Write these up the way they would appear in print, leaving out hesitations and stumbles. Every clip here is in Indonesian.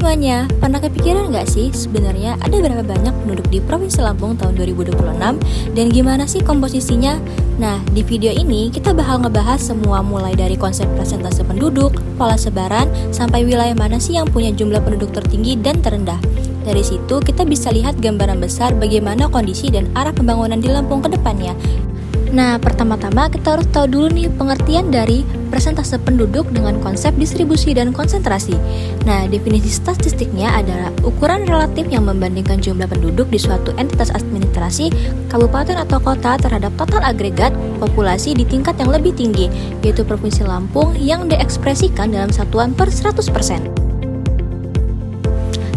semuanya, pernah kepikiran nggak sih sebenarnya ada berapa banyak penduduk di Provinsi Lampung tahun 2026 dan gimana sih komposisinya? Nah, di video ini kita bakal ngebahas semua mulai dari konsep presentase penduduk, pola sebaran, sampai wilayah mana sih yang punya jumlah penduduk tertinggi dan terendah. Dari situ kita bisa lihat gambaran besar bagaimana kondisi dan arah pembangunan di Lampung ke depannya. Nah, pertama-tama kita harus tahu dulu nih pengertian dari persentase penduduk dengan konsep distribusi dan konsentrasi. Nah, definisi statistiknya adalah ukuran relatif yang membandingkan jumlah penduduk di suatu entitas administrasi, kabupaten atau kota terhadap total agregat populasi di tingkat yang lebih tinggi, yaitu Provinsi Lampung yang diekspresikan dalam satuan per 100%.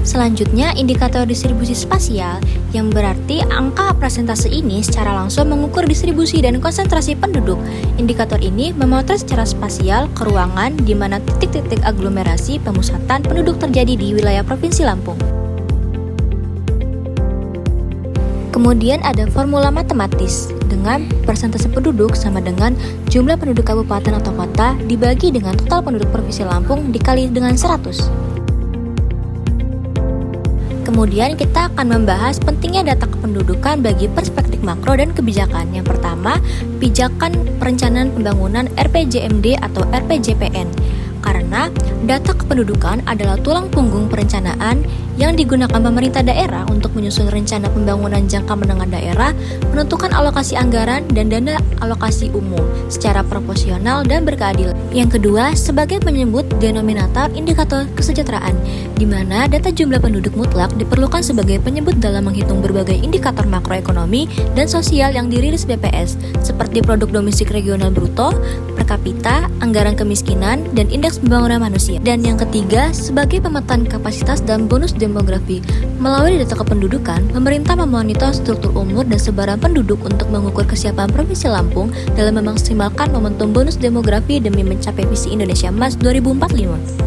Selanjutnya, indikator distribusi spasial, yang berarti angka persentase ini secara langsung mengukur distribusi dan konsentrasi penduduk. Indikator ini memotret secara spasial keruangan di mana titik-titik aglomerasi pemusatan penduduk terjadi di wilayah Provinsi Lampung. Kemudian ada formula matematis, dengan persentase penduduk sama dengan jumlah penduduk kabupaten atau kota dibagi dengan total penduduk Provinsi Lampung dikali dengan 100. Kemudian kita akan membahas pentingnya data kependudukan bagi perspektif makro dan kebijakan. Yang pertama, pijakan perencanaan pembangunan RPJMD atau RPJPN. Karena data kependudukan adalah tulang punggung perencanaan yang digunakan pemerintah daerah untuk menyusun rencana pembangunan jangka menengah daerah, menentukan alokasi anggaran dan dana alokasi umum secara proporsional dan berkeadilan. Yang kedua, sebagai penyebut denominator indikator kesejahteraan, di mana data jumlah penduduk mutlak diperlukan sebagai penyebut dalam menghitung berbagai indikator makroekonomi dan sosial yang dirilis BPS, seperti produk domestik regional bruto, per kapita, anggaran kemiskinan, dan indeks pembangunan manusia. Dan yang ketiga, sebagai pemetaan kapasitas dan bonus demografi. Melalui data kependudukan, pemerintah memonitor struktur umur dan sebaran penduduk untuk mengukur kesiapan Provinsi Lampung dalam memaksimalkan momentum bonus demografi demi mencapai visi Indonesia Emas 2045.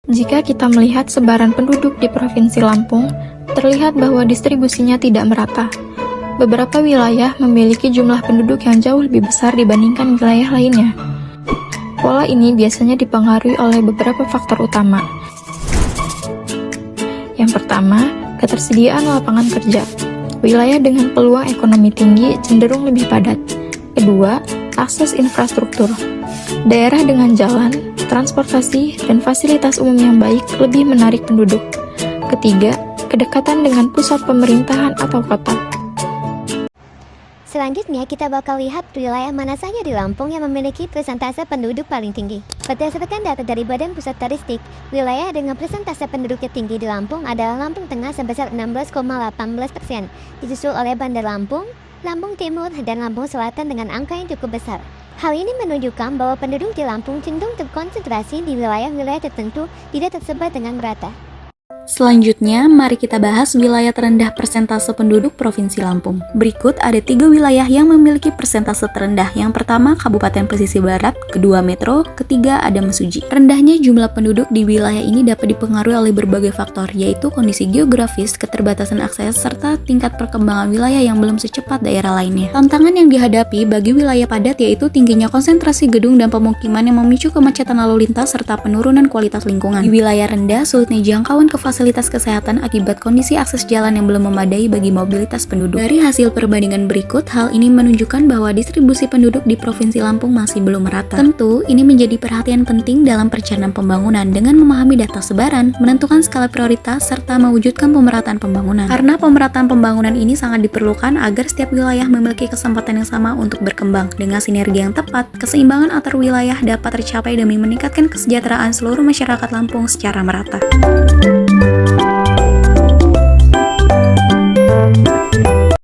Jika kita melihat sebaran penduduk di Provinsi Lampung, terlihat bahwa distribusinya tidak merata. Beberapa wilayah memiliki jumlah penduduk yang jauh lebih besar dibandingkan wilayah lainnya. Pola ini biasanya dipengaruhi oleh beberapa faktor utama. Yang pertama, ketersediaan lapangan kerja. Wilayah dengan peluang ekonomi tinggi cenderung lebih padat. Kedua, akses infrastruktur. Daerah dengan jalan, transportasi, dan fasilitas umum yang baik lebih menarik penduduk. Ketiga, kedekatan dengan pusat pemerintahan atau kota. Selanjutnya, kita bakal lihat wilayah mana saja di Lampung yang memiliki persentase penduduk paling tinggi. Berdasarkan data dari Badan Pusat Statistik, wilayah dengan persentase penduduk tertinggi di Lampung adalah Lampung Tengah sebesar 16,18%, disusul oleh Bandar Lampung, Lampung Timur, dan Lampung Selatan dengan angka yang cukup besar. Hal ini menunjukkan bahwa penduduk di Lampung cenderung terkonsentrasi di wilayah-wilayah tertentu, tidak tersebar dengan merata. Selanjutnya, mari kita bahas wilayah terendah persentase penduduk Provinsi Lampung. Berikut ada 3 wilayah yang memiliki persentase terendah. Yang pertama, Kabupaten Pesisir Barat, kedua Metro, ketiga ada Mesuji. Rendahnya jumlah penduduk di wilayah ini dapat dipengaruhi oleh berbagai faktor, yaitu kondisi geografis, keterbatasan akses, serta tingkat perkembangan wilayah yang belum secepat daerah lainnya. Tantangan yang dihadapi bagi wilayah padat yaitu tingginya konsentrasi gedung dan pemukiman yang memicu kemacetan lalu lintas serta penurunan kualitas lingkungan. Di wilayah rendah, sulitnya jangkauan ke fasilitas kesehatan akibat kondisi akses jalan yang belum memadai bagi mobilitas penduduk. Dari hasil perbandingan berikut, hal ini menunjukkan bahwa distribusi penduduk di Provinsi Lampung masih belum merata. Tentu, ini menjadi perhatian penting dalam perencanaan pembangunan dengan memahami data sebaran, menentukan skala prioritas, serta mewujudkan pemerataan pembangunan. Karena pemerataan pembangunan ini sangat diperlukan agar setiap wilayah memiliki kesempatan yang sama untuk berkembang. Dengan sinergi yang tepat, keseimbangan antar wilayah dapat tercapai demi meningkatkan kesejahteraan seluruh masyarakat Lampung secara merata.